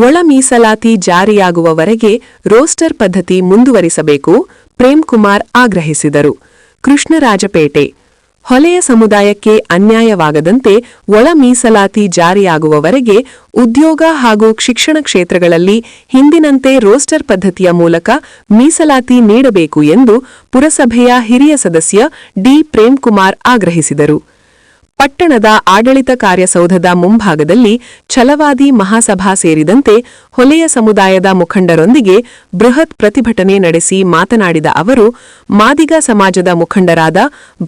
ಒಳ ಮೀಸಲಾತಿ ಜಾರಿಯಾಗುವವರೆಗೆ ರೋಸ್ಟರ್ ಪದ್ಧತಿ ಮುಂದುವರಿಸಬೇಕು, ಪ್ರೇಮ್ಕುಮಾರ್ ಆಗ್ರಹಿಸಿದರು. ಕೃಷ್ಣರಾಜಪೇಟೆ ಹೊಲೆಯ ಸಮುದಾಯಕ್ಕೆ ಅನ್ಯಾಯವಾಗದಂತೆ ಒಳ ಮೀಸಲಾತಿ ಜಾರಿಯಾಗುವವರೆಗೆ ಉದ್ಯೋಗ ಹಾಗೂ ಶಿಕ್ಷಣ ಕ್ಷೇತ್ರಗಳಲ್ಲಿ ಹಿಂದಿನಂತೆ ರೋಸ್ಟರ್ ಪದ್ಧತಿಯ ಮೂಲಕ ಮೀಸಲಾತಿ ನೀಡಬೇಕು ಎಂದು ಪುರಸಭೆಯ ಹಿರಿಯ ಸದಸ್ಯ ಡಿ. ಪ್ರೇಮ್ಕುಮಾರ್ ಆಗ್ರಹಿಸಿದರು. ಪಟ್ಟಣದ ಆಡಳಿತ ಕಾರ್ಯಸೌಧದ ಮುಂಭಾಗದಲ್ಲಿ ಛಲವಾದಿ ಮಹಾಸಭಾ ಸೇರಿದಂತೆ ಹೊಲೆಯ ಸಮುದಾಯದ ಮುಖಂಡರೊಂದಿಗೆ ಬೃಹತ್ ಪ್ರತಿಭಟನೆ ನಡೆಸಿ ಮಾತನಾಡಿದ ಅವರು, ಮಾದಿಗ ಸಮಾಜದ ಮುಖಂಡರಾದ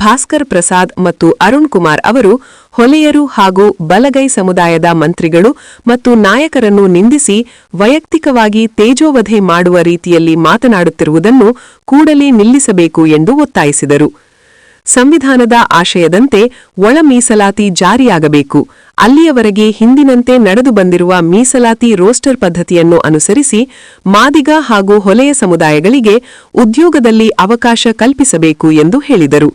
ಭಾಸ್ಕರ್ ಪ್ರಸಾದ್ ಮತ್ತು ಅರುಣ್ ಕುಮಾರ್ ಅವರು ಹೊಲೆಯರು ಹಾಗೂ ಬಲಗೈ ಸಮುದಾಯದ ಮಂತ್ರಿಗಳು ಮತ್ತು ನಾಯಕರನ್ನು ನಿಂದಿಸಿ ವೈಯಕ್ತಿಕವಾಗಿ ತೇಜೋವಧೆ ಮಾಡುವ ರೀತಿಯಲ್ಲಿ ಮಾತನಾಡುತ್ತಿರುವುದನ್ನು ಕೂಡಲೇ ನಿಲ್ಲಿಸಬೇಕು ಎಂದು ಒತ್ತಾಯಿಸಿದರು. ಸಂವಿಧಾನದ ಆಶಯದಂತೆ ಒಳ ಮೀಸಲಾತಿ ಜಾರಿಯಾಗಬೇಕು. ಅಲ್ಲಿಯವರೆಗೆ ಹಿಂದಿನಂತೆ ನಡೆದು ಬಂದಿರುವ ಮೀಸಲಾತಿ ರೋಸ್ಟರ್ ಪದ್ಧತಿಯನ್ನು ಅನುಸರಿಸಿ ಮಾದಿಗ ಹಾಗೂ ಹೊಲೆಯ ಸಮುದಾಯಗಳಿಗೆ ಉದ್ಯೋಗದಲ್ಲಿ ಅವಕಾಶ ಕಲ್ಪಿಸಬೇಕು ಎಂದು ಹೇಳಿದರು.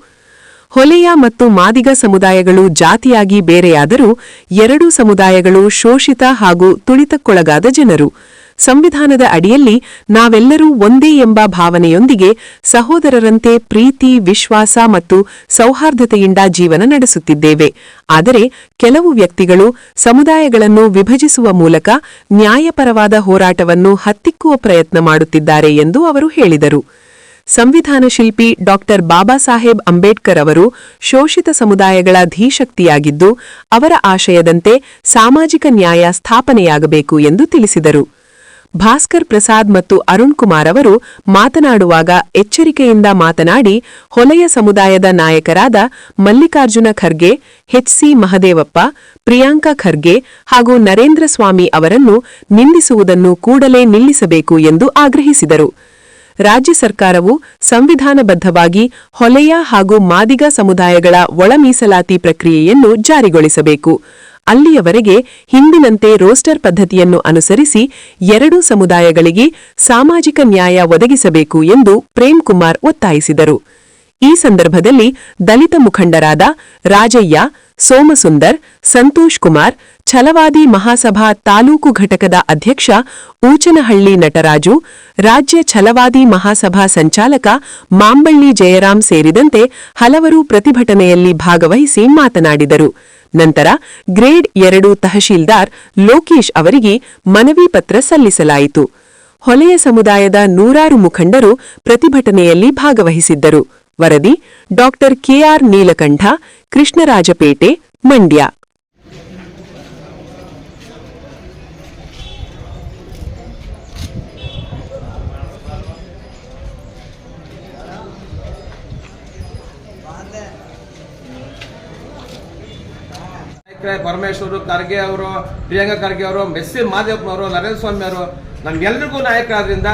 ಹೊಲೆಯ ಮತ್ತು ಮಾದಿಗ ಸಮುದಾಯಗಳು ಜಾತಿಯಾಗಿ ಬೇರೆಯಾದರೂ ಎರಡೂ ಸಮುದಾಯಗಳು ಶೋಷಿತ ಹಾಗೂ ತುಳಿತಕ್ಕೊಳಗಾದ ಜನರು. ಸಂವಿಧಾನದ ಅಡಿಯಲ್ಲಿ ನಾವೆಲ್ಲರೂ ಒಂದೇ ಎಂಬ ಭಾವನೆಯೊಂದಿಗೆ ಸಹೋದರರಂತೆ ಪ್ರೀತಿ, ವಿಶ್ವಾಸ ಮತ್ತು ಸೌಹಾರ್ದತೆಯಿಂದ ಜೀವನ ನಡೆಸುತ್ತಿದ್ದೇವೆ. ಆದರೆ ಕೆಲವು ವ್ಯಕ್ತಿಗಳು ಸಮುದಾಯಗಳನ್ನು ವಿಭಜಿಸುವ ಮೂಲಕ ನ್ಯಾಯಪರವಾದ ಹೋರಾಟವನ್ನು ಹತ್ತಿಕ್ಕುವ ಪ್ರಯತ್ನ ಮಾಡುತ್ತಿದ್ದಾರೆ ಎಂದು ಅವರು ಹೇಳಿದರು. ಸಂವಿಧಾನ ಶಿಲ್ಪಿ ಡಾ. ಬಾಬಾ ಸಾಹೇಬ್ ಅಂಬೇಡ್ಕರ್ ಅವರು ಶೋಷಿತ ಸಮುದಾಯಗಳ ಧೀಶಕ್ತಿಯಾಗಿದ್ದು, ಅವರ ಆಶಯದಂತೆ ಸಾಮಾಜಿಕ ನ್ಯಾಯ ಸ್ಥಾಪನೆಯಾಗಬೇಕು ಎಂದು ತಿಳಿಸಿದರು. ಭಾಸ್ಕರ್ ಪ್ರಸಾದ್ ಮತ್ತು ಅರುಣ್ ಕುಮಾರ್ ಅವರು ಮಾತನಾಡುವಾಗ ಎಚ್ಚರಿಕೆಯಿಂದ ಮಾತನಾಡಿ, ಹೊಲೆಯ ಸಮುದಾಯದ ನಾಯಕರಾದ ಮಲ್ಲಿಕಾರ್ಜುನ ಖರ್ಗೆ, ಎಚ್.ಸಿ. ಮಹದೇವಪ್ಪ, ಪ್ರಿಯಾಂಕಾ ಖರ್ಗೆ ಹಾಗೂ ನರೇಂದ್ರ ಸ್ವಾಮಿ ಅವರನ್ನು ನಿಂದಿಸುವುದನ್ನು ಕೂಡಲೇ ನಿಲ್ಲಿಸಬೇಕು ಎಂದು ಆಗ್ರಹಿಸಿದರು. ರಾಜ್ಯ ಸರ್ಕಾರವು ಸಂವಿಧಾನಬದ್ಧವಾಗಿ ಹೊಲೆಯ ಹಾಗೂ ಮಾದಿಗ ಸಮುದಾಯಗಳ ಒಳ ಮೀಸಲಾತಿ ಪ್ರಕ್ರಿಯೆಯನ್ನು ಜಾರಿಗೊಳಿಸಬೇಕು. ಅಲ್ಲಿಯವರೆಗೆ ಹಿಂದಿನಂತೆ ರೋಸ್ಟರ್ ಪದ್ಧತಿಯನ್ನು ಅನುಸರಿಸಿ ಎರಡೂ ಸಮುದಾಯಗಳಿಗೆ ಸಾಮಾಜಿಕ ನ್ಯಾಯ ಒದಗಿಸಬೇಕು ಎಂದು ಪ್ರೇಮ್ಕುಮಾರ್ ಒತ್ತಾಯಿಸಿದರು. ಈ ಸಂದರ್ಭದಲ್ಲಿ ದಲಿತ ಮುಖಂಡರಾದ ರಾಜಯ್ಯ, ಸೋಮಸುಂದರ್, ಸಂತೋಷ್ ಕುಮಾರ್, ಛಲವಾದಿ ಮಹಾಸಭಾ ತಾಲೂಕು ಘಟಕದ ಅಧ್ಯಕ್ಷ ಊಚನಹಳ್ಳಿ ನಟರಾಜು, ರಾಜ್ಯ ಛಲವಾದಿ ಮಹಾಸಭಾ ಸಂಚಾಲಕ ಮಾಂಬಳ್ಳಿ ಜಯರಾಮ್ ಸೇರಿದಂತೆ ಹಲವರು ಪ್ರತಿಭಟನೆಯಲ್ಲಿ ಭಾಗವಹಿಸಿ ಮಾತನಾಡಿದರು. ನಂತರ ಗ್ರೇಡ್ 2 ತಹಶೀಲ್ದಾರ್ ಲೋಕೇಶ್ ಅವರಿಗೆ ಮನವಿ ಪತ್ರ ಸಲ್ಲಿಸಲಾಯಿತು. ಹೊಲೆಯ ಸಮುದಾಯದ ನೂರಾರು ಮುಖಂಡರು ಪ್ರತಿಭಟನೆಯಲ್ಲಿ ಭಾಗವಹಿಸಿದ್ದರು. ವರದಿ ಡಾ. ಕೆಆರ್ ನೀಲಕಂಠ, ಕೃಷ್ಣರಾಜಪೇಟೆ, ಮಂಡ್ಯ. ಪರಮೇಶ್ವರು, ಖರ್ಗೆ ಅವರು, ಪ್ರಿಯಾಂಕಾ ಖರ್ಗೆ ಅವರು, ಎಸ್.ಸಿ. ಮಹದೇವಪ್ಪನವರು, ನರೇಂದ್ರ ಸ್ವಾಮಿ ಅವರು ನಮ್ಗೆಲ್ರಿಗೂ ನಾಯಕರಾದ್ರಿಂದ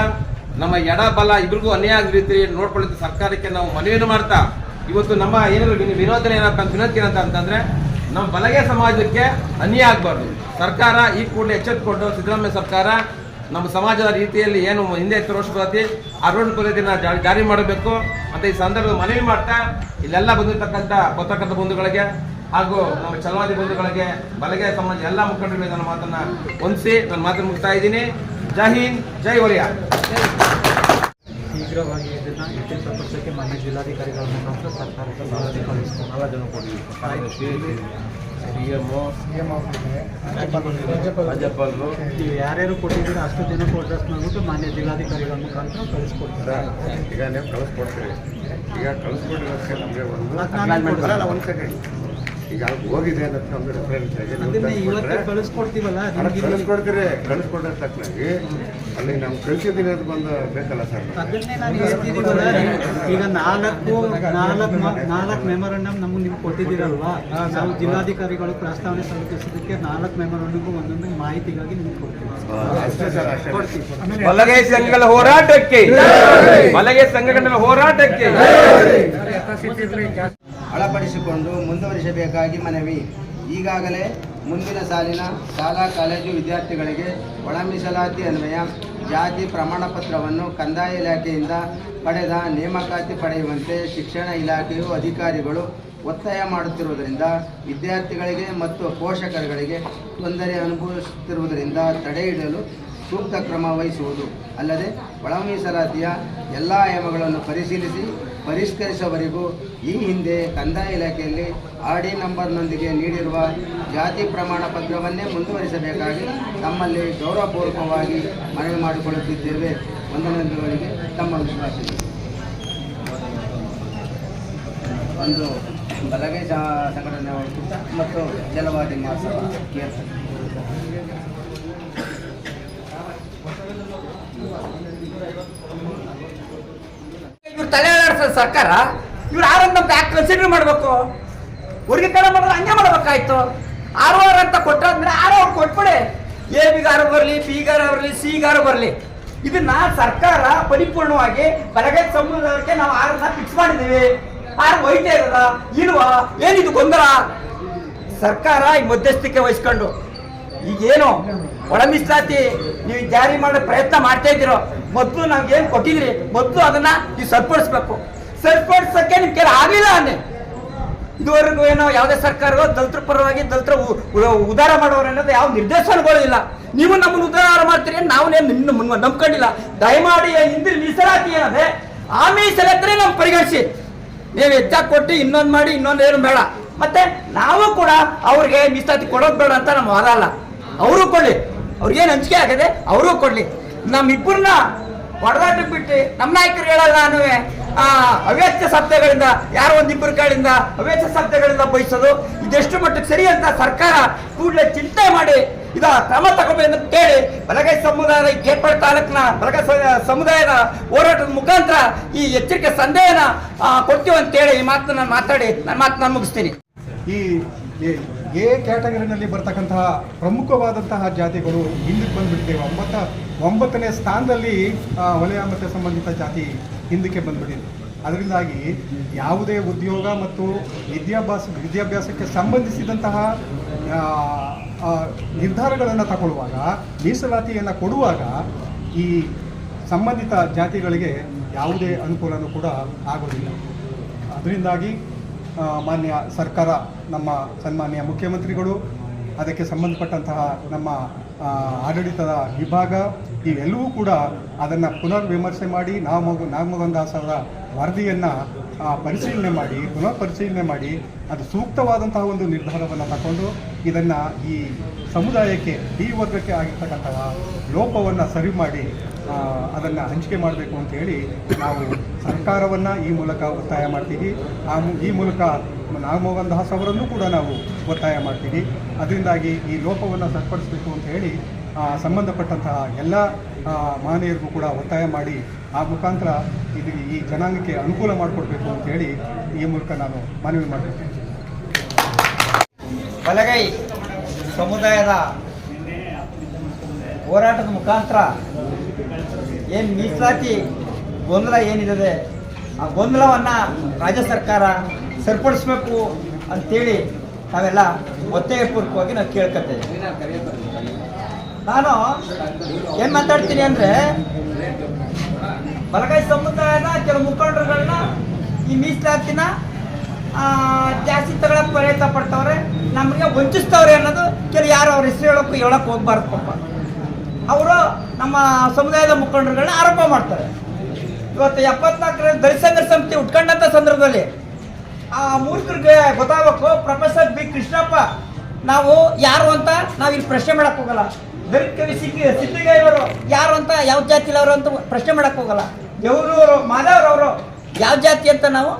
ನಮ್ಮ ಎಡ ಬಲ ಇಬ್ರಿಗೂ ಅನ್ಯಾಯ ಆಗದ ರೀತಿ ನೋಡ್ಕೊಳ್ಳಿಕ್ಕೆ ಸರ್ಕಾರಕ್ಕೆ ನಾವು ಮನವಿಯನ್ನು ಮಾಡ್ತಾ, ಇವತ್ತು ನಮ್ಮ ಏನಾದ್ರು ವಿನೋದನೆ ವಿನಂತಿ ಏನಂತ ಅಂತಂದ್ರೆ, ನಮ್ಮ ಬಲಗೆ ಸಮಾಜಕ್ಕೆ ಅನ್ಯಾಯ ಆಗಬಾರ್ದು. ಸರ್ಕಾರ ಈ ಕೂಡಲೇ ಎಚ್ಚೆತ್ತುಕೊಂಡು ಸಿದ್ದರಾಮಯ್ಯ ಸರ್ಕಾರ ನಮ್ಮ ಸಮಾಜದ ರೀತಿಯಲ್ಲಿ ಏನು ಹಿಂದೆ ರೋಷ ಪದ್ಧತಿ ಆ ರೋಷ ಪದ್ಧತಿನ ಜಾರಿ ಮಾಡಬೇಕು ಅಂತ ಈ ಸಂದರ್ಭದಲ್ಲಿ ಮನವಿ ಮಾಡ್ತಾ, ಇಲ್ಲೆಲ್ಲ ಬಂದಿರತಕ್ಕಂಥ ಪತ್ರಕರ್ತ ಬಂಧುಗಳಿಗೆ ಹಾಗೂ ನಮ್ಮ ಛಲವಾದಿ ಬಂಧುಗಳಿಗೆ, ಬಲಗೆ ಸಮಾಜ ಎಲ್ಲ ಮುಖಂಡರಿಗೆ ನನ್ನ ಮಾತನ್ನ ಹೊಂದಿಸಿ ನನ್ನ ಮಾತನ್ನು ಮುಗಿಸ್ತಾ ಇದ್ದೀನಿ. ಜೈ ಹಿಂದ್, ಜೈ ಹೊಲೆಯ. ಶೀಘ್ರವಾಗಿ ಇದನ್ನು ಇತ್ಯರ್ಥಪಡಿಸೋಕ್ಕೆ ಮಾನ್ಯ ಜಿಲ್ಲಾಧಿಕಾರಿಗಳ ಮುಖಾಂತರ ಸರ್ಕಾರಕ್ಕೆ ವರದಿ ಕಳಿಸ್ತಾರೆ. 4 ಜನ ಕೊಟ್ಟಿದ್ದೀವಿ. ರಾಜ್ಯಪಾಲರು ಯಾರ್ಯಾರು ಕೊಟ್ಟಿದ್ದೀರೋ ಅಷ್ಟು ಜನಕ್ಕೆ ಅಡ್ರೆಸ್ ಮಾಡಿಬಿಟ್ಟು ಮಾನ್ಯ ಜಿಲ್ಲಾಧಿಕಾರಿಗಳ ಮುಖಾಂತರ ಕಳಿಸ್ಕೊಡ್ತಾರೆ. ಈಗ ನೀವು ಕಳಿಸ್ಕೊಡ್ತೀರಿ. ಈಗ ಕಳಿಸ್ಕೊಟ್ಟಿರೋದಕ್ಕೆ ನಮಗೆ ಒಂದು ಸೆಕೆಂಡ್ ಈಗ ಹೋಗಿದೆ ಅನ್ನೋದು ನಮ್ಗೆ ರೆಫರೆನ್ಸ್ ಆಗಿ ಇವತ್ತು ಕಳಿಸ್ಕೊಡ್ತೀವಲ್ಲ, ಕಳಿಸ್ಕೊಡ್ತೀರಿ. ಕಳಿಸ್ಕೊಟ್ಟ ತಕ್ಷಣ ಅಲ್ಲಿ ನಾವು ಕಳಿಸಿದ್ದೀನಿ ಅದು ಬಂದು ಬೇಕಲ್ಲ ಸರ್. ಅದನ್ನೇ ನಾನು ಹೇಳ್ತಿದ್ದೀವಲ್ಲ, ಈಗ 4 ಮೆಮೊರಂಡಮ್ ನಮಗೆ ನೀವು ಕೊಟ್ಟಿದ್ದೀರಲ್ವಾ, ನಾವು ಜಿಲ್ಲಾಧಿಕಾರಿಗಳು ಪ್ರಸ್ತಾವನೆ ಸಲ್ಲಿಸಿದ್ದಕ್ಕೆ 4 ಮೆಮೊರಂಡಮ್ಗೂ ಒಂದೊಂದು ಮಾಹಿತಿಗಾಗಿ ನಿಮ್ಗೆ ಕೊಡ್ತೀವಿ. ಅಷ್ಟೇ ಸರ್, ಅಷ್ಟೇ. ಬಲಗೈ ಸಂಘಗಳ ಹೋರಾಟಕ್ಕೆ, ಬಲಗೈ ಸಂಘಗಳ ಹೋರಾಟಕ್ಕೆ ಅಳಪಡಿಸಿಕೊಂಡು ಮುಂದುವರಿಸಬೇಕಾಗಿ ಮನವಿ. ಈಗಾಗಲೇ ಮುಂದಿನ ಸಾಲಿನ ಶಾಲಾ ಕಾಲೇಜು ವಿದ್ಯಾರ್ಥಿಗಳಿಗೆ ಒಳ ಮೀಸಲಾತಿ ಅನ್ವಯ ಜಾತಿ ಪ್ರಮಾಣ ಪತ್ರವನ್ನು ಕಂದಾಯ ಇಲಾಖೆಯಿಂದ ಪಡೆದ ನೇಮಕಾತಿ ಪಡೆಯುವಂತೆ ಶಿಕ್ಷಣ ಇಲಾಖೆಯು ಅಧಿಕಾರಿಗಳು ಒತ್ತಾಯ ಮಾಡುತ್ತಿರುವುದರಿಂದ ವಿದ್ಯಾರ್ಥಿಗಳಿಗೆ ಮತ್ತು ಪೋಷಕರುಗಳಿಗೆ ತೊಂದರೆ ಅನುಭವಿಸುತ್ತಿರುವುದರಿಂದ ತಡೆಹಿಡಿಯಲು ಸೂಕ್ತ ಕ್ರಮ ವಹಿಸುವುದು ಅಲ್ಲದೆ ಒಳ ಮೀಸಲಾತಿಯ ಎಲ್ಲ ಆಯಾಮಗಳನ್ನು ಪರಿಷ್ಕರಿಸುವವರೆಗೂ ಈ ಹಿಂದೆ ಕಂದಾಯ ಇಲಾಖೆಯಲ್ಲಿ ಆರ್ಡಿ ನಂಬರ್ನೊಂದಿಗೆ ನೀಡಿರುವ ಜಾತಿ ಪ್ರಮಾಣ ಪತ್ರವನ್ನೇ ಮುಂದುವರಿಸಬೇಕಾಗಿ ತಮ್ಮಲ್ಲಿ ಗೌರವಪೂರ್ವಕವಾಗಿ ಮನವಿ ಮಾಡಿಕೊಳ್ಳುತ್ತಿದ್ದೇವೆ. ವಂದನೆಗಳಿಗೆ ತಮ್ಮ ವಿಶ್ವಾಸ. ಒಂದು ಬಲಗೈ ಸಂಘಟನೆ ಮತ್ತು ಜಲವಾದಿ ಮಹಾಸಭಾ ಕೇಂದ್ರ. ಇವ್ರು ತಲೆ ಆಡಿಸೋದು ಸರ್ಕಾರ, ಇವ್ರು ಆರನ್ನು ನಮ್ಗೆ ಯಾಕೆ ಕನ್ಸಿಡರ್ ಮಾಡಬೇಕು? ವರ್ಗೀಕರಣ ಮಾಡಿದ್ರೆ ಹಂಗೆ ಮಾಡ್ಬೇಕಾಯ್ತು. 6 ಅಂತ ಕೊಟ್ಟಾದ್ಮೇಲೆ 6 ಅವ್ರು ಕೊಟ್ಬಿಡಿ. ಎ ಬಿಗಾರು ಬರಲಿ, ಬಿಗಾರು ಬರಲಿ, ಸಿಗಾರು ಬರಲಿ. ಇದನ್ನ ಸರ್ಕಾರ ಪರಿಪೂರ್ಣವಾಗಿ ಬಲಗೈ ಸಮುದಾಯಕ್ಕೆ ನಾವು 6 ಫಿಕ್ಸ್ ಮಾಡಿದ್ದೀವಿ. 6 ಹೋಯ್ತಾ ಇರೋದ ಇಲ್ವಾ? ಏನಿದು ಗೊಂದಲ? ಸರ್ಕಾರ ಈ ಮಧ್ಯಸ್ಥಿಕೆ ವಹಿಸ್ಕೊಂಡು ಈಗೇನು ಒಳ ಮೀಸಲಾತಿ ನೀವು ಜಾರಿ ಮಾಡೋ ಪ್ರಯತ್ನ ಮಾಡ್ತಾ ಇದ್ದೀರೋ, ಮೊದಲು ನಮ್ಗೆ ಏನು ಕೊಟ್ಟಿದ್ರಿ, ಮೊದಲು ಅದನ್ನ ನೀವು ಸರಿಪಡಿಸ್ಬೇಕು. ಸರಿಪಡಿಸಕ್ಕೆ ನಿಮ್ ಕೆಲ ಆಗಲಿಲ್ಲ ಅನ್ನೆ. ಇದುವರೆಗೂ ಏನೋ ಯಾವುದೇ ಸರ್ಕಾರಗಳು ದಲಿತರ ಪರವಾಗಿ ದಲಿತರ ಉದ್ಧಾರ ಮಾಡೋರು ಅನ್ನೋದು ಯಾವ ನಿರ್ದೇಶನಗಳು ಇಲ್ಲ. ನೀವು ನಮ್ಮನ್ನು ಉದ್ಧಾರ ಮಾಡ್ತೀರಿ, ನಾವೇನು ನಿಮ್ಮನ್ನು ನಂಬ್ಕೊಂಡಿಲ್ಲ. ದಯಮಾಡಿ ಹಿಂದಿನ ಮೀಸಲಾತಿ ಏನದೆ ಆ ಮೀಸಲಾತಿನೇ ನಮ್ಗೆ ಪರಿಗಣಿಸಿ. ನೀವು ಹೆಚ್ಚಾಗಿ ಕೊಟ್ಟು ಇನ್ನೊಂದು ಮಾಡಿ ಇನ್ನೊಂದೇನು ಬೇಡ. ಮತ್ತೆ ನಾವು ಕೂಡ ಅವ್ರಿಗೆ ಮೀಸಲಾತಿ ಕೊಡೋದು ಬೇಡ ಅಂತ ನಮ್ಮ ವಾದ ಅಲ್ಲ. ಅವರು ಕೊಡ್ಲಿ, ಅವ್ರಿಗೇನು ಹಂಚಿಕೆ ಆಗದೆ ಅವರು ಕೊಡ್ಲಿ. ನಮ್ಮಿಬ್ಬರನ್ನ ಹೊಡೆದಾಟಕ್ಕೆ ಬಿಟ್ಟು ನಮ್ಮ ನಾಯಕರು ಹೇಳಲ್ಲ ಅನ್ನುವೆ ಅವ್ಯಾಚ್ಯ ಶಬ್ದಗಳಿಂದ, ಯಾರೋ ಒಂದಿಬ್ಬರು ಕಡೆಯಿಂದ ಅವ್ಯಾಚ್ಯ ಶಬ್ದಗಳಿಂದ ಬಯಸೋದು ಇದೆಷ್ಟು ಮಟ್ಟಕ್ಕೆ ಸರಿ ಅಂತ ಸರ್ಕಾರ ಕೂಡಲೇ ಚಿಂತೆ ಮಾಡಿ ಇದ ಕ್ರಮ ತಗೋಬೇಕಂತ ಕೇಳಿ ಬಲಗೈ ಸಮುದಾಯದ ಕೇರ್ಪಡೆ ತಾಲೂಕಿನ ಬಲಗೈ ಸಮುದಾಯದ ಹೋರಾಟದ ಮುಖಾಂತರ ಈ ಎಚ್ಚರಿಕೆ ಸಂದೇಹನ ಕೊಡ್ತೀವಿ ಅಂತೇಳಿ ಈ ಮಾತನ್ನ ಮಾತಾಡಿ ನನ್ನ ಮಾತನ್ನ ಮುಗಿಸ್ತೀನಿ. ಈ ಎ ಕ್ಯಾಟಗರಿನಲ್ಲಿ ಬರ್ತಕ್ಕಂತಹ ಪ್ರಮುಖವಾದಂತಹ ಜಾತಿಗಳು ಹಿಂದಕ್ಕೆ ಬಂದುಬಿಟ್ಟಿದ್ದೇವೆ. 9ನೇ ಸ್ಥಾನದಲ್ಲಿ ವಲಯ ಮತ್ತು ಸಂಬಂಧಿತ ಜಾತಿ ಹಿಂದಕ್ಕೆ ಬಂದುಬಿಟ್ಟಿದೆ. ಅದರಿಂದಾಗಿ ಯಾವುದೇ ಉದ್ಯೋಗ ಮತ್ತು ವಿದ್ಯಾಭ್ಯಾಸಕ್ಕೆ ಸಂಬಂಧಿಸಿದಂತಹ ನಿರ್ಧಾರಗಳನ್ನು ತಗೊಳ್ಳುವಾಗ, ಮೀಸಲಾತಿಯನ್ನು ಕೊಡುವಾಗ ಈ ಸಂಬಂಧಿತ ಜಾತಿಗಳಿಗೆ ಯಾವುದೇ ಅನುಕೂಲನೂ ಕೂಡ ಆಗೋದಿಲ್ಲ. ಅದರಿಂದಾಗಿ ಮಾನ್ಯ ಸರ್ಕಾರ, ನಮ್ಮ ಸನ್ಮಾನ್ಯ ಮುಖ್ಯಮಂತ್ರಿಗಳು, ಅದಕ್ಕೆ ಸಂಬಂಧಪಟ್ಟಂತಹ ನಮ್ಮ ಆಡಳಿತದ ವಿಭಾಗ ಇವೆಲ್ಲವೂ ಕೂಡ ಅದನ್ನು ಪುನರ್ ವಿಮರ್ಶೆ ಮಾಡಿ ನಾಗಮೋಹನ್ ದಾಸ್ ಅವರ ವರದಿಯನ್ನು ಪರಿಶೀಲನೆ ಮಾಡಿ ಪುನರ್ ಪರಿಶೀಲನೆ ಮಾಡಿ ಅದು ಸೂಕ್ತವಾದಂತಹ ಒಂದು ನಿರ್ಧಾರವನ್ನು ತಗೊಂಡು ಇದನ್ನು ಈ ಸಮುದಾಯಕ್ಕೆ ಈ ವರ್ಗಕ್ಕೆ ಆಗಿರ್ತಕ್ಕಂತಹ ಲೋಪವನ್ನು ಸರಿ ಮಾಡಿ ಅದನ್ನು ಹಂಚಿಕೆ ಮಾಡಬೇಕು ಅಂತೇಳಿ ನಾವು ಸರ್ಕಾರವನ್ನು ಈ ಮೂಲಕ ಒತ್ತಾಯ ಮಾಡ್ತೀವಿ. ಈ ಮೂಲಕ ನಾಗಮೋಹನ್ ದಾಸ್ ಅವರನ್ನು ಕೂಡ ನಾವು ಒತ್ತಾಯ ಮಾಡ್ತೀವಿ. ಅದರಿಂದಾಗಿ ಈ ಲೋಪವನ್ನು ಸರಿಪಡಿಸಬೇಕು ಅಂತ ಹೇಳಿ ಸಂಬಂಧಪಟ್ಟಂತಹ ಎಲ್ಲ ಮಹನೀಯರಿಗೂ ಕೂಡ ಒತ್ತಾಯ ಮಾಡಿ ಆ ಮುಖಾಂತರ ಈ ಜನಾಂಗಕ್ಕೆ ಅನುಕೂಲ ಮಾಡಿಕೊಡ್ಬೇಕು ಅಂತ ಹೇಳಿ ಈ ಮೂಲಕ ನಾನು ಮನವಿ ಮಾಡ್ತೀನಿ. ಬಲಗೈ ಸಮುದಾಯದ ಹೋರಾಟದ ಮುಖಾಂತರ ಏನು ಮೀಸಲಾತಿ ಗೊಂದಲ ಏನಿದೆ ಆ ಗೊಂದಲವನ್ನು ರಾಜ್ಯ ಸರ್ಕಾರ ಸರಿಪಡಿಸ್ಬೇಕು ಅಂತೇಳಿ ನಾವೆಲ್ಲ ಒತ್ತಾಯಪೂರ್ವಕವಾಗಿ ನಾವು ಕೇಳ್ಕೊತೇವೆ. ನಾನು ಏನು ಮಾತಾಡ್ತೀನಿ ಅಂದರೆ, ಬಲಗೈ ಸಮುದಾಯದ ಕೆಲವು ಮುಖಂಡರುಗಳನ್ನ ಈ ಮೀಸಲಾತಿನ ಜಾಸ್ತಿ ತಗೊಳಕ್ಕೆ ಪ್ರಯತ್ನ ಪಡ್ತವ್ರೆ, ನಮಗೆ ವಂಚಿಸ್ತವ್ರೆ ಅನ್ನೋದು ಯಾರು ಅವ್ರ ಹೆಸರು ಹೇಳಕ್ಕೆ ಹೋಗ್ಬಾರ್ದು. ಪಾಪ ಅವರು ನಮ್ಮ ಸಮುದಾಯದ ಮುಖಂಡರುಗಳನ್ನ ಆರೋಪ ಮಾಡ್ತಾರೆ. ಇವತ್ತು 74ರಲ್ಲಿ ದಲಿತ ಸಂಘರ್ಷ ಸಮಿತಿ ಉಟ್ಕೊಂಡಂಥ ಸಂದರ್ಭದಲ್ಲಿ ಆ ಮೂರ್ಖರಿಗೆ ಗೊತ್ತಾಗಬೇಕು. ಪ್ರೊಫೆಸರ್ ಬಿ ಕೃಷ್ಣಪ್ಪ ನಾವು ಯಾರು ಅಂತ ನಾವು ಇಲ್ಲಿ ಪ್ರಶ್ನೆ ಮಾಡಕ್ಕೆ ಹೋಗಲ್ಲ. ದಲಿತ ಕವಿ ಸಿದ್ದಿಗಯ್ಯವರು ಯಾರು ಅಂತ, ಯಾವ ಜಾತಿಲವರು ಅಂತ ಪ್ರಶ್ನೆ ಮಾಡಕ್ಕೆ ಹೋಗಲ್ಲ. ದೇವರೂರು ಮಾಧವರವರು ಯಾವ ಜಾತಿ ಅಂತ ನಾವು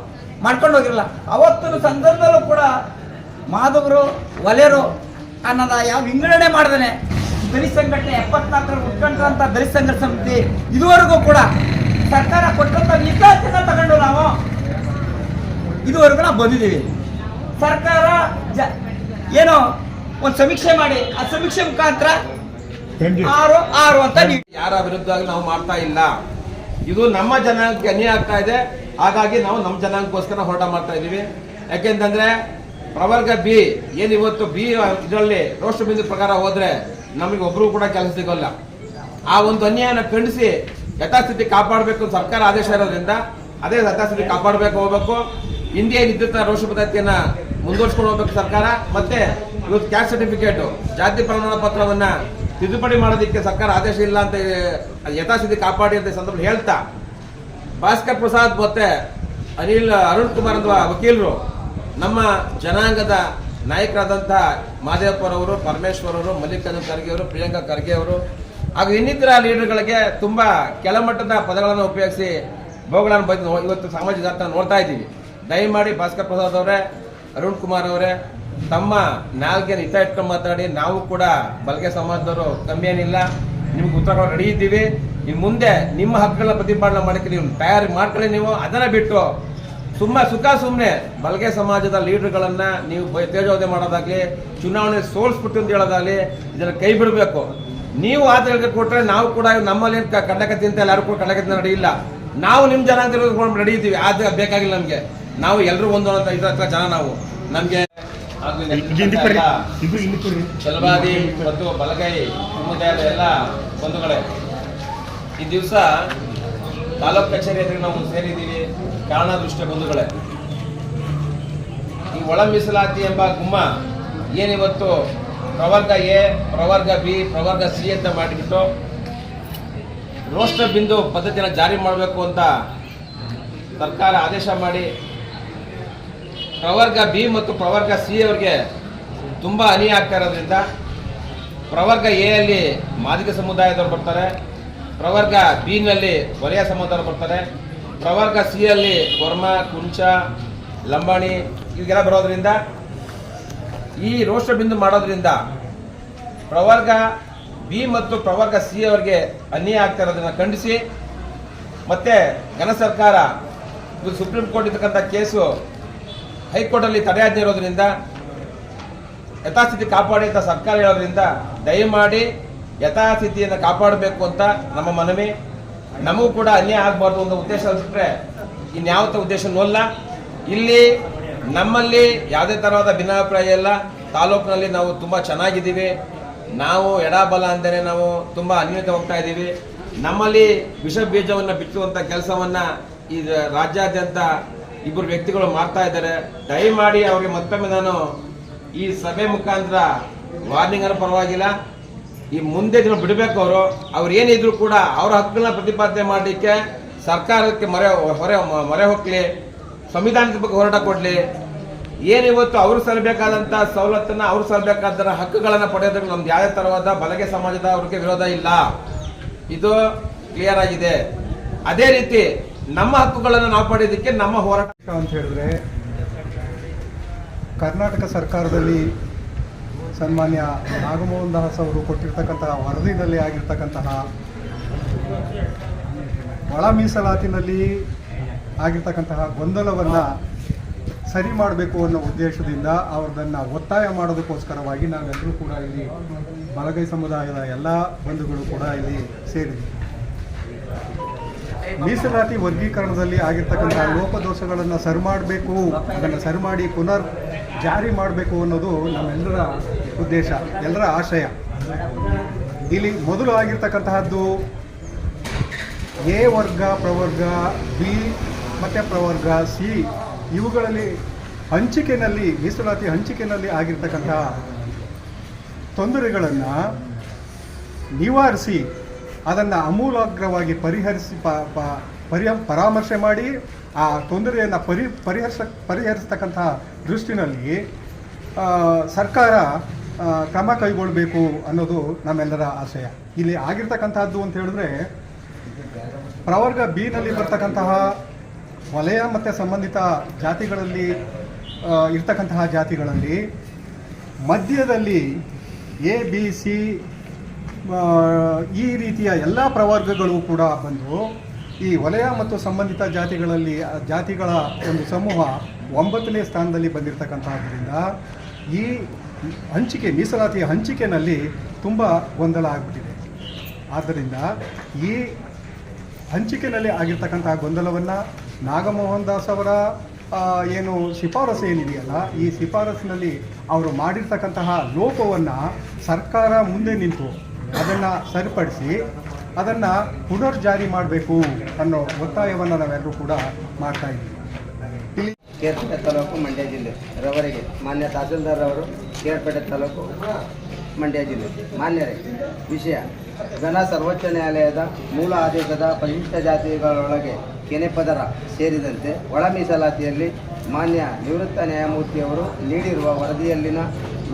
ಮಾಡ್ಕೊಂಡು ಹೋಗಿರಲ್ಲ. ಅವತ್ತಿನ ಸಂದರ್ಭದಲ್ಲೂ ಕೂಡ ಮಾಧವರು ವಲೆಯರು ಅನ್ನೋದ ಯಾವ ವಿಂಗಡಣೆ ಮಾಡ್ದೇನೆ ದಲಿತ ಸಂಘಟನೆ 74ರಲ್ಲಿ ಉಟ್ಕೊಂಡ್ರಂಥ ದಲಿತ ಸಂಘರ್ಷ ಸಮಿತಿ ಇದುವರೆಗೂ ಕೂಡ ಸರ್ಕಾರ ಕೊಟ್ಟಂಥ ಮೀಸಲಾತಿನ ತಗೊಂಡು ನಾವು ಇದುವರೆಗೂ ನಾವು ಬಂದಿದ್ದೀವಿ. ಸರ್ಕಾರ ಏನೋ ಒಂದು ಸಮೀಕ್ಷೆ ಮಾಡಿ ಆ ಸಮೀಕ್ಷೆ ಮುಖಾಂತರ 6 ಅಂತ ನೀವು ಯಾರ ವಿರುದ್ಧವಾಗಿ ನಾವು ಮಾಡ್ತಾ ಇಲ್ಲ. ಇದು ನಮ್ಮ ಜನಾಂಗಕ್ಕೆ ಅನ್ಯಾಯ ಆಗ್ತಾ ಇದೆ. ಹಾಗಾಗಿ ನಾವು ನಮ್ಮ ಜನಾಂಗಕ್ಕೋಸ್ಕರ ಹೋರಾಟ ಮಾಡ್ತಾ ಇದ್ದೀವಿ. ಯಾಕೆಂತಂದ್ರೆ ಪ್ರವರ್ಗ ಬಿ ಏನಿವತ್ತು ಬಿ ಇದರಲ್ಲಿ ರೋಸ್ಟರ್ ಬಿಂದು ಪ್ರಕಾರ ಹೋದ್ರೆ ನಮಗೆ ಒಬ್ರು ಕೂಡ ಕೆಲಸ ಸಿಗೋಲ್ಲ. ಆ ಒಂದು ಅನ್ಯಾಯನ ಖಂಡಿಸಿ ಯಥಾಸ್ಥಿತಿ ಕಾಪಾಡಬೇಕು ಸರ್ಕಾರ ಆದೇಶ ಇರೋದ್ರಿಂದ ಅದೇ ಯಥಾಸ್ಥಿತಿ ಕಾಪಾಡಬೇಕು ಹೋಗ್ಬೇಕು. ಹಿಂದೆ ಏನಿದ್ದಂಥ ರೋಷ ಪದ್ಧತಿಯನ್ನ ಮುಂದುವರ್ಸ್ಕೊಂಡು ಹೋಗ್ಬೇಕು ಸರ್ಕಾರ. ಮತ್ತೆ ಇವತ್ತು ಕ್ಯಾಸ್ಟ್ ಸರ್ಟಿಫಿಕೇಟ್ ಜಾತಿ ಪ್ರಮಾಣ ಪತ್ರವನ್ನ ತಿದ್ದುಪಡಿ ಮಾಡೋದಕ್ಕೆ ಸರ್ಕಾರ ಆದೇಶ ಇಲ್ಲ ಅಂತ ಯಥಾಸ್ಥಿತಿ ಕಾಪಾಡಿ ಅಂತ ಸಂದರ್ಭ ಹೇಳ್ತಾ, ಭಾಸ್ಕರ್ ಪ್ರಸಾದ್ ಮತ್ತೆ ಅರುಣ್ ಕುಮಾರ್ ಅಂತ ವಕೀಲರು ನಮ್ಮ ಜನಾಂಗದ ನಾಯಕರಾದಂತಹ ಮಾದೇವಪ್ಪರವರು, ಪರಮೇಶ್ವರ್ ಅವರು, ಮಲ್ಲಿಕಾರ್ಜುನ ಖರ್ಗೆ ಅವರು, ಪ್ರಿಯಾಂಕಾ ಖರ್ಗೆ ಅವರು ಹಾಗೂ ಇನ್ನಿತರ ಲೀಡರ್ಗಳಿಗೆ ತುಂಬಾ ಕೆಳಮಟ್ಟದ ಪದಗಳನ್ನು ಉಪಯೋಗಿಸಿ ಬಹುಗಳನ್ನು ಬೈದು ಇವತ್ತು ಸಾಮಾಜಿಕ ಜಾಲತಾಣ ನೋಡ್ತಾ ಇದ್ದೀವಿ. ದಯಮಾಡಿ ಭಾಸ್ಕರ್ ಪ್ರಸಾದ್ ಅವರೇ, ಅರುಣ್ ಕುಮಾರ್ ಅವರೇ, ತಮ್ಮ ನಾಲ್ಗೆನ ಹಿತ ಇಟ್ಕೊಂಡು ಮಾತಾಡಿ. ನಾವು ಕೂಡ ಬಲ್ಗೆ ಸಮಾಜದವರು ಕಮ್ಮಿ ಏನಿಲ್ಲ, ನಿಮ್ಗೆ ಉತ್ತರ ರೆಡಿ ಇದ್ದೀವಿ. ಇನ್ನು ಮುಂದೆ ನಿಮ್ಮ ಹಕ್ಕುಗಳ ಪ್ರತಿಪಾದನೆ ಮಾಡಕ್ಕೆ ನೀವು ತಯಾರಿ ಮಾಡ್ಕೊಳ್ಳಿ. ನೀವು ಅದನ್ನ ಬಿಟ್ಟು ಸುಮ್ಮನೆ ಬಲ್ಗೆ ಸಮಾಜದ ಲೀಡರ್ಗಳನ್ನ ನೀವು ತೇಜೋವಧೆ ಮಾಡೋದಾಗ್ಲಿ, ಚುನಾವಣೆ ಸೋಲ್ಸ್ಬಿಟ್ಟು ಅಂತ ಹೇಳೋದಾಗ್ಲಿ, ಇದನ್ನ ಕೈ ಬಿಡಬೇಕು. ನೀವು ಆತಗಳಿಗೆ ಕೊಟ್ಟರೆ ನಾವು ಕೂಡ ನಮ್ಮಲ್ಲಿ ಕಡ್ಡಕತ್ತಿ ಅಂತ ಎಲ್ಲರೂ ಕೂಡ ಕಡ್ಡಕತ್ತಿ ರೆಡಿ ಇಲ್ಲ. ನಾವು ನಿಮ್ಮ ಜನಾಂಗ ರೆಡಿ ಇದ್ದೀವಿ, ಅದು ಬೇಕಾಗಿಲ್ಲ ನಮಗೆ. ನಾವು ಎಲ್ಲರೂ ಒಂದು ಇದರ ಜನ ನಾವು ನಮಗೆ ಛಲವಾದಿ ಮತ್ತು ಬಲಗೈ ಸಮುದಾಯದ ಎಲ್ಲ ಬಂಧುಗಳೇ, ಈ ದಿವಸ ತಾಲೂಕು ಕಚೇರಿ ಎದುರು ನಾವು ಸೇರಿದ್ದೀವಿ. ಕಾರಣ ದೃಷ್ಟಿಯ ಬಂಧುಗಳೇ, ಈ ಒಳ ಮೀಸಲಾತಿ ಎಂಬ ಗುಮ್ಮ ಏನಿವತ್ತು ಪ್ರವರ್ಗ ಎ, ಪ್ರವರ್ಗ ಬಿ, ಪ್ರವರ್ಗ ಸಿ ಅಂತ ಮಾಡಿಬಿಟ್ಟು ರೋಸ್ಟರ್ ಬಿಂದು ಪದ್ಧತಿಯನ್ನು ಜಾರಿ ಮಾಡಬೇಕು ಅಂತ ಸರ್ಕಾರ ಆದೇಶ ಮಾಡಿ ಪ್ರವರ್ಗ ಬಿ ಮತ್ತು ಪ್ರವರ್ಗ ಸಿ ಅವರಿಗೆ ತುಂಬ ಅನ್ಯಾಯ ಆಗ್ತಾ ಇರೋದ್ರಿಂದ ಪ್ರವರ್ಗ ಎ ಅಲ್ಲಿ ಮಾದಿಗ ಸಮುದಾಯದವರು ಬರ್ತಾರೆ, ಪ್ರವರ್ಗ ಬಿ ನಲ್ಲಿ ವಲಯ ಸಮುದಾಯದವರು ಬರ್ತಾರೆ, ಪ್ರವರ್ಗ ಸಿ ಅಲ್ಲಿ ವರ್ಮ, ಕುಂಚ, ಲಂಬಾಣಿ ಇವೆಲ್ಲ ಬರೋದ್ರಿಂದ ಈ ರೋಸ್ಟರ್ ಬಿಂದು ಮಾಡೋದ್ರಿಂದ ಪ್ರವರ್ಗ ಬಿ ಮತ್ತು ಪ್ರವರ್ಗ ಸಿ ಅವರಿಗೆ ಅನ್ಯಾಯ ಆಗ್ತಾ ಇರೋದನ್ನ ಖಂಡಿಸಿ, ಮತ್ತೆ ಘನ ಸರ್ಕಾರ ಇದು ಸುಪ್ರೀಂ ಕೋರ್ಟ್ ಇರ್ತಕ್ಕಂಥ ಕೇಸು ಹೈಕೋರ್ಟಲ್ಲಿ ತಡೆಯಾಜ್ಞೆ ಇರೋದ್ರಿಂದ ಯಥಾಸ್ಥಿತಿ ಕಾಪಾಡಿ ಅಂತ ಸರ್ಕಾರ ಹೇಳೋದ್ರಿಂದ ದಯಮಾಡಿ ಯಥಾಸ್ಥಿತಿಯನ್ನು ಕಾಪಾಡಬೇಕು ಅಂತ ನಮ್ಮ ಮನವಿ. ನಮಗೂ ಕೂಡ ಅನ್ಯಾಯ ಆಗಬಾರ್ದು ಅನ್ನೋ ಉದ್ದೇಶ ಬಿಟ್ಟರೆ ಇನ್ಯಾವತ್ತ ಉದ್ದೇಶನೂ ಇಲ್ಲಿ ನಮ್ಮಲ್ಲಿ ಯಾವುದೇ ತರಹದ ಭಿನ್ನಾಭಿಪ್ರಾಯ ಇಲ್ಲ. ತಾಲೂಕಿನಲ್ಲಿ ನಾವು ತುಂಬ ಚೆನ್ನಾಗಿದ್ದೀವಿ. ನಾವು ಎಡಬಲ ಅಂದರೆ ನಾವು ತುಂಬ ಅನ್ಯೋನ್ಯತೆ ಹೋಗ್ತಾ ಇದ್ದೀವಿ. ನಮ್ಮಲ್ಲಿ ವಿಷ ಬೀಜವನ್ನು ಬಿತ್ತುವಂಥ ಕೆಲಸವನ್ನ ಈ ರಾಜ್ಯಾದ್ಯಂತ ಇಬ್ಬರು ವ್ಯಕ್ತಿಗಳು ಮಾಡ್ತಾ ಇದ್ದಾರೆ. ದಯಮಾಡಿ ಅವರಿಗೆ ಮತ್ತೊಮ್ಮೆ ನಾನು ಈ ಸಭೆ ಮುಖಾಂತರ ವಾರ್ನಿಂಗ್ ಅನ್ನೋ ಪರವಾಗಿಲ್ಲ, ಈ ಮುಂದೆ ದಿನ ಬಿಡಬೇಕು. ಅವ್ರು ಏನಿದ್ರು ಕೂಡ ಅವರ ಹಕ್ಕುಗಳನ್ನ ಪ್ರತಿಪಾದನೆ ಮಾಡಲಿಕ್ಕೆ ಸರ್ಕಾರಕ್ಕೆ ಮೊರೆ ಹೋಗ್ಲಿ, ಸಂವಿಧಾನದ ಬಗ್ಗೆ ಹೋರಾಟ ಕೊಡ್ಲಿ. ಏನಿವತ್ತು ಅವರು ಸಲ್ಲಬೇಕಾದಂತ ಸವಲತ್ತನ್ನ ಅವರು ಸಲ್ಲಬೇಕಾದ ಹಕ್ಕುಗಳನ್ನ ಪಡೆಯೋದಕ್ಕೆ ನಮ್ದು ಯಾವುದೇ ತರವಾದ ಬಲಗೆ ಸಮಾಜದ ಅವ್ರಿಗೆ ವಿರೋಧ ಇಲ್ಲ, ಇದು ಕ್ಲಿಯರ್ ಆಗಿದೆ. ಅದೇ ರೀತಿ ನಮ್ಮ ಹಕ್ಕುಗಳನ್ನು ನಾವು ಪಡೆಯೋದಕ್ಕೆ ನಮ್ಮ ಹೋರಾಟ ಅಂತ ಹೇಳಿದ್ರೆ, ಕರ್ನಾಟಕ ಸರ್ಕಾರದಲ್ಲಿ ಸನ್ಮಾನ್ಯ ನಾಗಮೋಹನ್ ದಾಸ್ ಅವರು ಕೊಟ್ಟಿರ್ತಕ್ಕಂತಹ ವರದಿನಲ್ಲಿ ಆಗಿರ್ತಕ್ಕಂತಹ ಒಳ ಮೀಸಲಾತಿನಲ್ಲಿ ಆಗಿರ್ತಕ್ಕಂತಹ ಗೊಂದಲವನ್ನು ಸರಿ ಮಾಡಬೇಕು ಅನ್ನೋ ಉದ್ದೇಶದಿಂದ ಅವ್ರದನ್ನು ಒತ್ತಾಯ ಮಾಡೋದಕ್ಕೋಸ್ಕರವಾಗಿ ನಾವೆಲ್ಲರೂ ಕೂಡ ಇಲ್ಲಿ ಬಲಗೈ ಸಮುದಾಯದ ಎಲ್ಲ ಬಂಧುಗಳು ಕೂಡ ಇಲ್ಲಿ ಸೇರಿದ್ವಿ. ಮೀಸಲಾತಿ ವರ್ಗೀಕರಣದಲ್ಲಿ ಆಗಿರ್ತಕ್ಕಂಥ ಲೋಪದೋಷಗಳನ್ನು ಸರಿ ಮಾಡಬೇಕು, ಅದನ್ನು ಸರಿ ಮಾಡಿ ಪುನರ್ ಜಾರಿ ಮಾಡಬೇಕು ಅನ್ನೋದು ನಮ್ಮೆಲ್ಲರ ಉದ್ದೇಶ, ಎಲ್ಲರ ಆಶಯ. ಇಲ್ಲಿ ಮೊದಲು ಆಗಿರ್ತಕ್ಕಂತಹದ್ದು ಎ ವರ್ಗ, ಪ್ರವರ್ಗ ಬಿ ಮತ್ತು ಪ್ರವರ್ಗ ಸಿ ಇವುಗಳಲ್ಲಿ ಹಂಚಿಕೆಯಲ್ಲಿ ಮೀಸಲಾತಿ ಹಂಚಿಕೆಯಲ್ಲಿ ಆಗಿರ್ತಕ್ಕಂತಹ ತೊಂದರೆಗಳನ್ನು ನಿವಾರಿಸಿ ಅದನ್ನು ಅಮೂಲಾಗ್ರವಾಗಿ ಪರಾಮರ್ಶೆ ಮಾಡಿ ಆ ತೊಂದರೆಯನ್ನು ಪರಿಹರಿಸ್ತಕ್ಕಂತಹ ದೃಷ್ಟಿನಲ್ಲಿ ಸರ್ಕಾರ ಕ್ರಮ ಕೈಗೊಳ್ಳಬೇಕು ಅನ್ನೋದು ನಮ್ಮೆಲ್ಲರ ಆಶಯ. ಇಲ್ಲಿ ಆಗಿರ್ತಕ್ಕಂಥದ್ದು ಅಂತ ಹೇಳಿದ್ರೆ, ಪ್ರವರ್ಗ ಬಿ ನಲ್ಲಿ ಬರ್ತಕ್ಕಂತಹ ವಲಯ ಮತ್ತು ಸಂಬಂಧಿತ ಜಾತಿಗಳಲ್ಲಿ ಇರ್ತಕ್ಕಂತಹ ಜಾತಿಗಳಲ್ಲಿ ಮಧ್ಯದಲ್ಲಿ ಎ ಬಿ ಸಿ ಈ ರೀತಿಯ ಎಲ್ಲ ಪ್ರವರ್ಗಗಳು ಕೂಡ ಬಂದು ಈ ವಲಯ ಮತ್ತು ಸಂಬಂಧಿತ ಜಾತಿಗಳ ಒಂದು ಸಮೂಹ 9ನೇ ಸ್ಥಾನದಲ್ಲಿ ಬಂದಿರತಕ್ಕಂಥದ್ರಿಂದ ಈ ಮೀಸಲಾತಿಯ ಹಂಚಿಕೆಯಲ್ಲಿ ತುಂಬ ಗೊಂದಲ ಆಗಿಬಿಟ್ಟಿದೆ. ಆದ್ದರಿಂದ ಈ ಹಂಚಿಕೆಯಲ್ಲಿ ಆಗಿರ್ತಕ್ಕಂತಹ ಗೊಂದಲವನ್ನು ನಾಗಮೋಹನ್ ದಾಸ್ ಅವರ ಏನು ಶಿಫಾರಸು ಏನಿದೆಯಲ್ಲ, ಈ ಶಿಫಾರಸಿನಲ್ಲಿ ಅವರು ಮಾಡಿರ್ತಕ್ಕಂತಹ ಲೋಪವನ್ನು ಸರ್ಕಾರ ಮುಂದೆ ನಿಂತು ಅದನ್ನು ಸರಿಪಡಿಸಿ ಅದನ್ನು ಪುನರ್ ಜಾರಿ ಮಾಡಬೇಕು ಅನ್ನೋ ಒತ್ತಾಯವನ್ನು ನಾವೆಲ್ಲರೂ ಕೂಡ ಮಾಡ್ತಾ ಇದ್ದೀವಿ. ಇಲ್ಲಿ ಕೇರ್ಪೇಟೆ ತಾಲೂಕು ಮಂಡ್ಯ ಜಿಲ್ಲೆ ರವರೆಗೆ ಮಾನ್ಯ ತಹಸೀಲ್ದಾರ್ ಅವರು ಕೇರ್ಪೇಟೆ ತಾಲೂಕು ಮಂಡ್ಯ ಜಿಲ್ಲೆ. ಮಾನ್ಯರೇ, ವಿಷಯ ಘನ ಸರ್ವೋಚ್ಚ ನ್ಯಾಯಾಲಯದ ಮೂಲ ಆದೇಶದ ಪರಿಶಿಷ್ಟ ಜಾತಿಗಳೊಳಗೆ ಕೆನೆಪದರ ಸೇರಿದಂತೆ ಒಳ ಮೀಸಲಾತಿಯಲ್ಲಿ ಮಾನ್ಯ ನಿವೃತ್ತ ನ್ಯಾಯಮೂರ್ತಿಯವರು ನೀಡಿರುವ ವರದಿಯಲ್ಲಿನ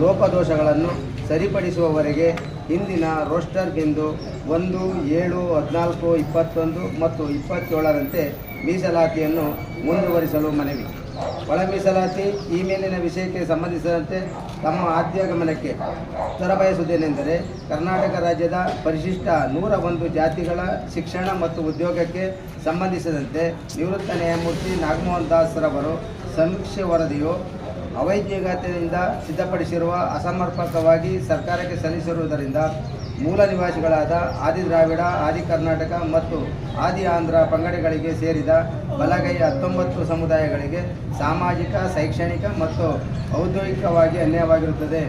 ಲೋಪದೋಷಗಳನ್ನು ಸರಿಪಡಿಸುವವರೆಗೆ ಹಿಂದಿನ ರೋಸ್ಟರ್ಗಿಂದು 1, 7, 14, 21 ಮತ್ತು 27ರಂತೆ ಮೀಸಲಾತಿಯನ್ನು ಮುಂದುವರಿಸಲು ಮನವಿ. ಒಳ ಮೀಸಲಾತಿ ಈ ಮೇಲಿನ ವಿಷಯಕ್ಕೆ ಸಂಬಂಧಿಸಿದಂತೆ ತಮ್ಮ ಆದ್ಯ ಗಮನಕ್ಕೆ ತರಬಯಸುವುದೇನೆಂದರೆ, ಕರ್ನಾಟಕ ರಾಜ್ಯದ ಪರಿಶಿಷ್ಟ 101 ಜಾತಿಗಳ ಶಿಕ್ಷಣ ಮತ್ತು ಉದ್ಯೋಗಕ್ಕೆ ಸಂಬಂಧಿಸಿದಂತೆ ನಿವೃತ್ತ ನ್ಯಾಯಮೂರ್ತಿ ನಾಗಮೋಹನ್ ದಾಸ್ ರವರು ಸಮೀಕ್ಷೆ ವರದಿಯು ಅವೈಜ್ಞಾನಿಕತೆಯಿಂದ ಸಿದ್ಧಪಡಿಸಿರುವ ಅಸಮರ್ಪಕವಾಗಿ ಸರ್ಕಾರಕ್ಕೆ ಸಲ್ಲಿಸಿರುವುದರಿಂದ ಮೂಲ ನಿವಾಸಿಗಳಾದ ಆದಿ ದ್ರಾವಿಡ, ಆದಿ ಕರ್ನಾಟಕ ಮತ್ತು ಆದಿ ಆಂಧ್ರ ಪಂಗಡಗಳಿಗೆ ಸೇರಿದ ಬಲಗೈ 19 ಸಮುದಾಯಗಳಿಗೆ ಸಾಮಾಜಿಕ, ಶೈಕ್ಷಣಿಕ ಮತ್ತು ಔದ್ಯೋಗಿಕವಾಗಿ ಅನ್ಯಾಯವಾಗಿರುತ್ತದೆ.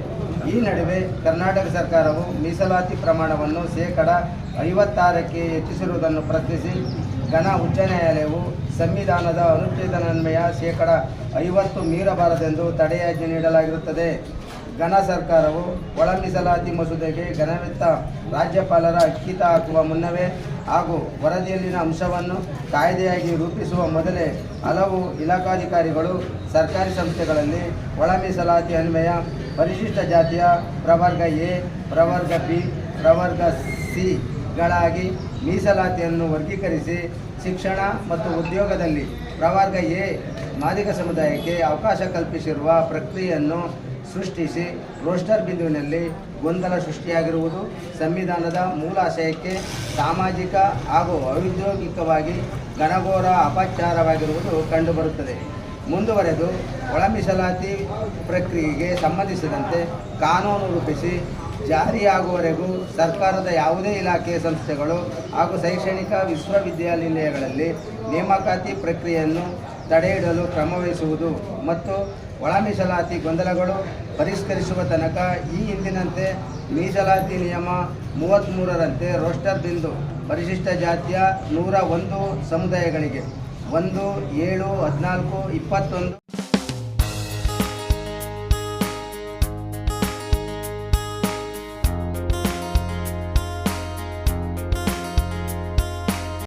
ಈ ನಡುವೆ ಕರ್ನಾಟಕ ಸರ್ಕಾರವು ಮೀಸಲಾತಿ ಪ್ರಮಾಣವನ್ನು 56% ಹೆಚ್ಚಿಸಿರುವುದನ್ನು ಪ್ರಶ್ನಿಸಿ ಘನ ಉಚ್ಚ ನ್ಯಾಯಾಲಯವು ಸಂವಿಧಾನದ ಅನುಚ್ಛೇದನನ್ವಯ 50% ಮೀರಬಾರದೆಂದು ತಡೆಯಾಜ್ಞೆ ನೀಡಲಾಗಿರುತ್ತದೆ. ಘನ ಸರ್ಕಾರವು ಒಳ ಮೀಸಲಾತಿ ಮಸೂದೆಗೆ ಘನವೆತ್ತ ರಾಜ್ಯಪಾಲರ ಅಂಕಿತ ಹಾಕುವ ಮುನ್ನವೇ ಹಾಗೂ ವರದಿಯಲ್ಲಿನ ಅಂಶವನ್ನು ಕಾಯ್ದೆಯಾಗಿ ರೂಪಿಸುವ ಮೊದಲೇ ಹಲವು ಇಲಾಖಾಧಿಕಾರಿಗಳು ಸರ್ಕಾರಿ ಸಂಸ್ಥೆಗಳಲ್ಲಿ ಒಳ ಮೀಸಲಾತಿ ಅನ್ವಯ ಪರಿಶಿಷ್ಟ ಜಾತಿಯ ಪ್ರವರ್ಗ ಎ, ಪ್ರವರ್ಗ ಬಿ, ಪ್ರವರ್ಗ ಸಿ ಗಳಾಗಿ ಮೀಸಲಾತಿಯನ್ನು ವರ್ಗೀಕರಿಸಿ ಶಿಕ್ಷಣ ಮತ್ತು ಉದ್ಯೋಗದಲ್ಲಿ ಪ್ರವರ್ಗ ಎ ಮಾದಿಗ ಸಮುದಾಯಕ್ಕೆ ಅವಕಾಶ ಕಲ್ಪಿಸಿರುವ ಪ್ರಕ್ರಿಯೆಯನ್ನು ಸೃಷ್ಟಿಸಿ ರೋಸ್ಟರ್ ಬಿಂದುವಿನಲ್ಲಿ ಗೊಂದಲ ಸೃಷ್ಟಿಯಾಗಿರುವುದು ಸಂವಿಧಾನದ ಮೂಲ ಆಶಯಕ್ಕೆ ಸಾಮಾಜಿಕ ಹಾಗೂ ಔದ್ಯೋಗಿಕವಾಗಿ ಘನಘೋರ ಅಪಚಾರವಾಗಿರುವುದು ಕಂಡುಬರುತ್ತದೆ. ಮುಂದುವರೆದು ಒಳ ಮೀಸಲಾತಿ ಪ್ರಕ್ರಿಯೆಗೆ ಸಂಬಂಧಿಸಿದಂತೆ ಕಾನೂನು ರೂಪಿಸಿ ಜಾರಿಯಾಗುವವರೆಗೂ ಸರ್ಕಾರದ ಯಾವುದೇ ಇಲಾಖೆ ಸಂಸ್ಥೆಗಳು ಹಾಗೂ ಶೈಕ್ಷಣಿಕ ವಿಶ್ವವಿದ್ಯಾನಿಲಯಗಳಲ್ಲಿ ನೇಮಕಾತಿ ಪ್ರಕ್ರಿಯೆಯನ್ನು ತಡೆಹಿಡಲು ಕ್ರಮವಹಿಸುವುದು ಮತ್ತು ಒಳ ಮೀಸಲಾತಿ ಗೊಂದಲಗಳು ಪರಿಷ್ಕರಿಸುವ ತನಕ ಈ ಹಿಂದಿನಂತೆ ಮೀಸಲಾತಿ ನಿಯಮ 33ರಂತೆ ರೋಸ್ಟರ್ ಬಿಂದು ಪರಿಶಿಷ್ಟ ಜಾತಿಯ 101 ಸಮುದಾಯಗಳಿಗೆ 1, 7, 14, 21